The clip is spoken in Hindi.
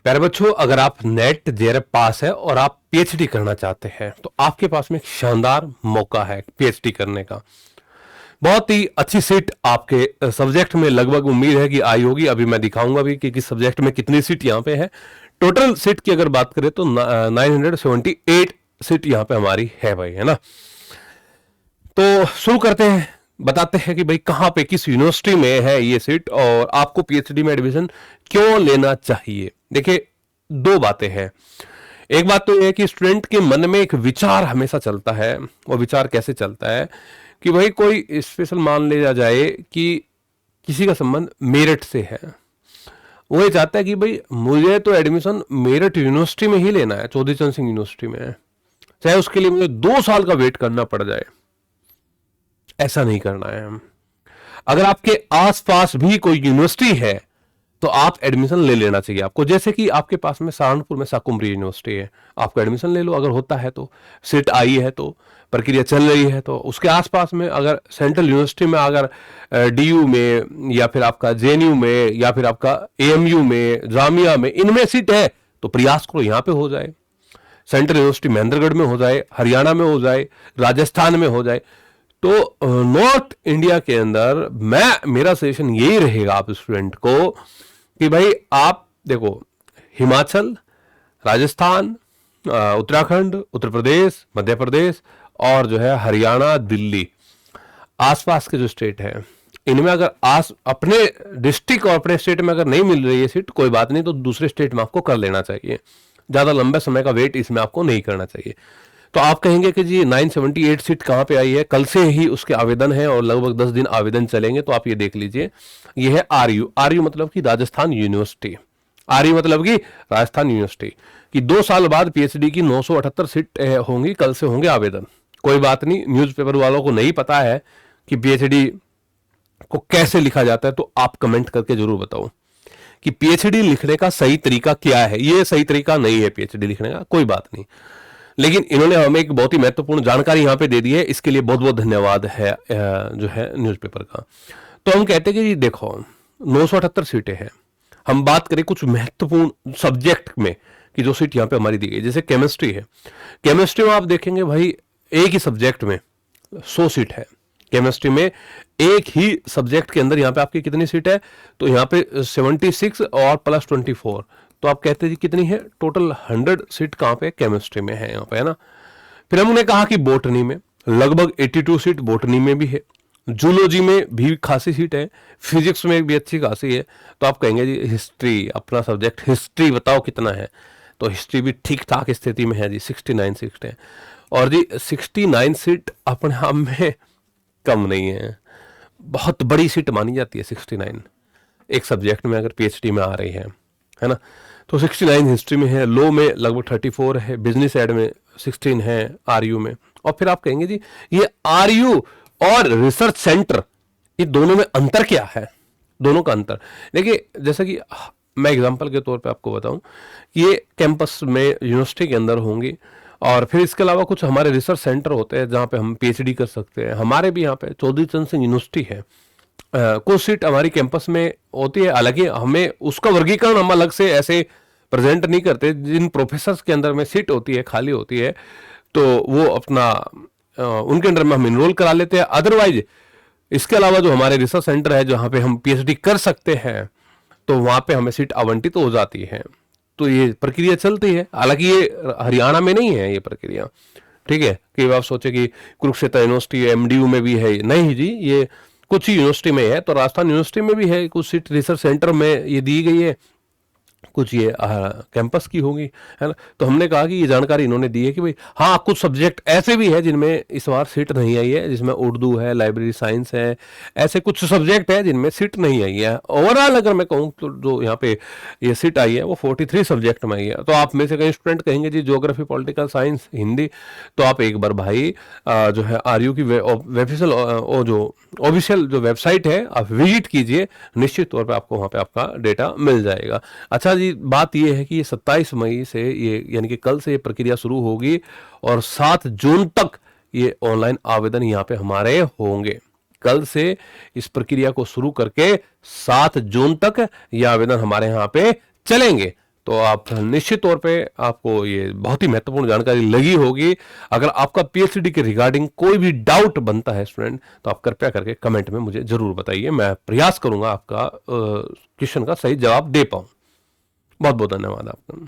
प्यारे बच्चों, अगर आप नेट जेआरएफ पास है और आप पीएचडी करना चाहते हैं तो आपके पास में एक शानदार मौका है पीएचडी करने का। बहुत ही अच्छी सीट आपके सब्जेक्ट में लगभग उम्मीद है कि आई होगी। अभी मैं दिखाऊंगा भी कि किस सब्जेक्ट में कितनी सीट यहाँ पे है। टोटल सीट की अगर बात करें तो 978 सीट यहाँ पे हमारी है भाई, है ना। तो शुरू करते हैं, बताते हैं कि भाई कहाँ पे किस यूनिवर्सिटी में है ये सीट और आपको पीएचडी में एडमिशन क्यों लेना चाहिए। देखिए, दो बातें हैं। एक बात तो यह है कि स्टूडेंट के मन में एक विचार हमेशा चलता है। वो विचार कैसे चलता है कि भाई कोई स्पेशल मान लिया जाए कि किसी का संबंध मेरठ से है, वो ये चाहता है कि भाई मुझे तो एडमिशन मेरठ यूनिवर्सिटी में ही लेना है, चौधरी चरण सिंह यूनिवर्सिटी में है, चाहे उसके लिए मुझे 2 साल का वेट करना पड़ जाए। ऐसा नहीं करना है। अगर आपके आसपास भी कोई यूनिवर्सिटी है तो आप एडमिशन ले लेना चाहिए आपको। जैसे कि आपके पास में सहारनपुर में शाकुंभरी यूनिवर्सिटी है, आपको एडमिशन ले लो अगर होता है तो, सीट आई है तो, प्रक्रिया चल रही है तो। उसके आसपास में अगर सेंट्रल यूनिवर्सिटी में अगर डीयू में या फिर आपका जेएनयू में या फिर आपका एएमयू में, जामिया में, इनमें सीट है तो प्रयास करो यहाँ पे हो जाए। सेंट्रल यूनिवर्सिटी महेंद्रगढ़ में हो जाए, हरियाणा में हो जाए, राजस्थान में हो जाए। तो नॉर्थ इंडिया के अंदर मेरा सजेशन यही रहेगा आप स्टूडेंट को कि भाई आप देखो, हिमाचल, राजस्थान, उत्तराखंड, उत्तर प्रदेश, मध्य प्रदेश और जो है हरियाणा, दिल्ली, आसपास के जो स्टेट है, इनमें अगर अपने डिस्ट्रिक्ट और अपने स्टेट में अगर नहीं मिल रही है सीट, कोई बात नहीं, तो दूसरे स्टेट में आपको कर लेना चाहिए। ज्यादा लंबे समय का वेट इसमें आपको नहीं करना चाहिए। तो आप कहेंगे कि जी 978 सीट कहाँ पे आई है, कल से ही उसके आवेदन है और लगभग 10 दिन आवेदन चलेंगे। तो आप ये देख लीजिए, ये है आरयू। आरयू मतलब कि राजस्थान यूनिवर्सिटी, आरयू मतलब कि राजस्थान यूनिवर्सिटी की 2 साल बाद पीएचडी की 978 सीट होंगी, कल से होंगे आवेदन। कोई बात नहीं, न्यूज़पेपर वालों को नहीं पता है कि पीएचडी को कैसे लिखा जाता है, तो आप कमेंट करके जरूर बताओ कि पीएचडी लिखने का सही तरीका क्या है। ये सही तरीका नहीं है पीएचडी लिखने का, कोई बात नहीं, लेकिन इन्होंने हमें एक बहुत ही महत्वपूर्ण जानकारी यहां पे दे दी है। इसके लिए बहुत बहुत धन्यवाद है जो है न्यूज़पेपर का। तो हम कहते हैं कि देखो 978 सीटें हैं। हम बात करें कुछ महत्वपूर्ण सब्जेक्ट में कि जो सीट यहाँ पे हमारी दी गई, जैसे केमिस्ट्री है। केमिस्ट्री में आप देखेंगे भाई एक ही सब्जेक्ट में 100 सीट है। केमिस्ट्री में एक ही सब्जेक्ट के अंदर यहाँ पे आपकी कितनी सीट है, तो यहाँ पे 76 और प्लस 24, तो आप कहते हैं कितनी है, टोटल 100 सीट कहाँ पे केमिस्ट्री में है यहाँ पे, है ना। फिर हमने कहा कि बॉटनी में लगभग 82 सीट बॉटनी में भी है, जूलॉजी में भी खासी सीट है, फिजिक्स में भी अच्छी खासी है। तो आप कहेंगे जी हिस्ट्री, अपना सब्जेक्ट हिस्ट्री बताओ कितना है, तो हिस्ट्री भी ठीक ठाक स्थिति में है जी, 69 सीट है। और जी 69 सीट अपने आप में कम नहीं है, बहुत बड़ी सीट मानी जाती है 69 एक सब्जेक्ट में अगर पीएचडी में आ रही है ना। तो 69 हिस्ट्री में है, लॉ में लगभग 34 है, बिजनेस एड में 16 है आरयू में। और फिर आप कहेंगे जी ये आरयू और रिसर्च सेंटर, ये दोनों में अंतर क्या है। दोनों का अंतर देखिए, जैसा कि मैं एग्जांपल के तौर पे आपको बताऊं कि ये कैंपस में यूनिवर्सिटी के अंदर होंगी, और फिर इसके अलावा कुछ हमारे रिसर्च सेंटर होते हैं जहाँ पे हम पीएचडी कर सकते हैं। हमारे भी यहाँ पे चौधरी चरण सिंह यूनिवर्सिटी है, कुछ सीट हमारी कैंपस में होती है। हालांकि हमें उसका वर्गीकरण हम अलग से ऐसे प्रेजेंट नहीं करते। जिन प्रोफेसर्स के अंदर में सीट होती है, खाली होती है, तो वो अपना उनके अंडर में हम इनरोल करा लेते हैं। अदरवाइज इसके अलावा जो हमारे रिसर्च सेंटर है जहाँ पे हम पीएचडी कर सकते हैं, तो वहाँ पे हमें सीट आवंटित तो हो जाती है। तो ये प्रक्रिया चलती है। हालांकि ये हरियाणा में नहीं है ये प्रक्रिया, ठीक है। कि आप सोचे कि कुरुक्षेत्र यूनिवर्सिटी एमडीयू में भी है, नहीं जी, ये कुछ ही यूनिवर्सिटी में है। तो राजस्थान यूनिवर्सिटी में भी है कुछ सीट, रिसर्च सेंटर में ये दी गई है, कुछ ये कैंपस की होगी, है ना। तो हमने कहा कि ये जानकारी इन्होंने दी है कि भाई हाँ, कुछ सब्जेक्ट ऐसे भी है जिनमें इस बार सीट नहीं आई है, जिसमें उर्दू है, लाइब्रेरी साइंस है, ऐसे कुछ सब्जेक्ट है जिनमें सीट नहीं आई है। ओवरऑल अगर मैं कहूँ तो जो यहाँ पे ये सीट आई है वो 43 सब्जेक्ट में आई है। तो आप में से कई स्टूडेंट कहेंगे जी ज्योग्राफी, पॉलिटिकल साइंस, हिंदी, तो आप एक बार भाई जो है आरयू की ऑफिशियल जो वेबसाइट है आप विजिट कीजिए, निश्चित तौर पर आपको वहाँ पे आपका डेटा मिल जाएगा। अच्छा जी, बात यह है कि ये 27 मई से ये यानी कि कल से ये प्रक्रिया शुरू होगी और 7 जून तक ये ऑनलाइन आवेदन यहाँ पे हमारे होंगे। कल से इस प्रक्रिया को शुरू करके 7 जून तक ये आवेदन हमारे यहाँ पे चलेंगे। तो आप निश्चित तौर पे आपको ये बहुत ही महत्वपूर्ण जानकारी लगी होगी। अगर आपका पीएचडी के रिगार्डिंग कोई भी डाउट बनता है स्टूडेंट, तो आप कृपया करके कमेंट में मुझे जरूर बताइए, मैं प्रयास करूंगा आपका क्वेश्चन का सही जवाब दे पाऊं। बहुत बहुत धन्यवाद आपका।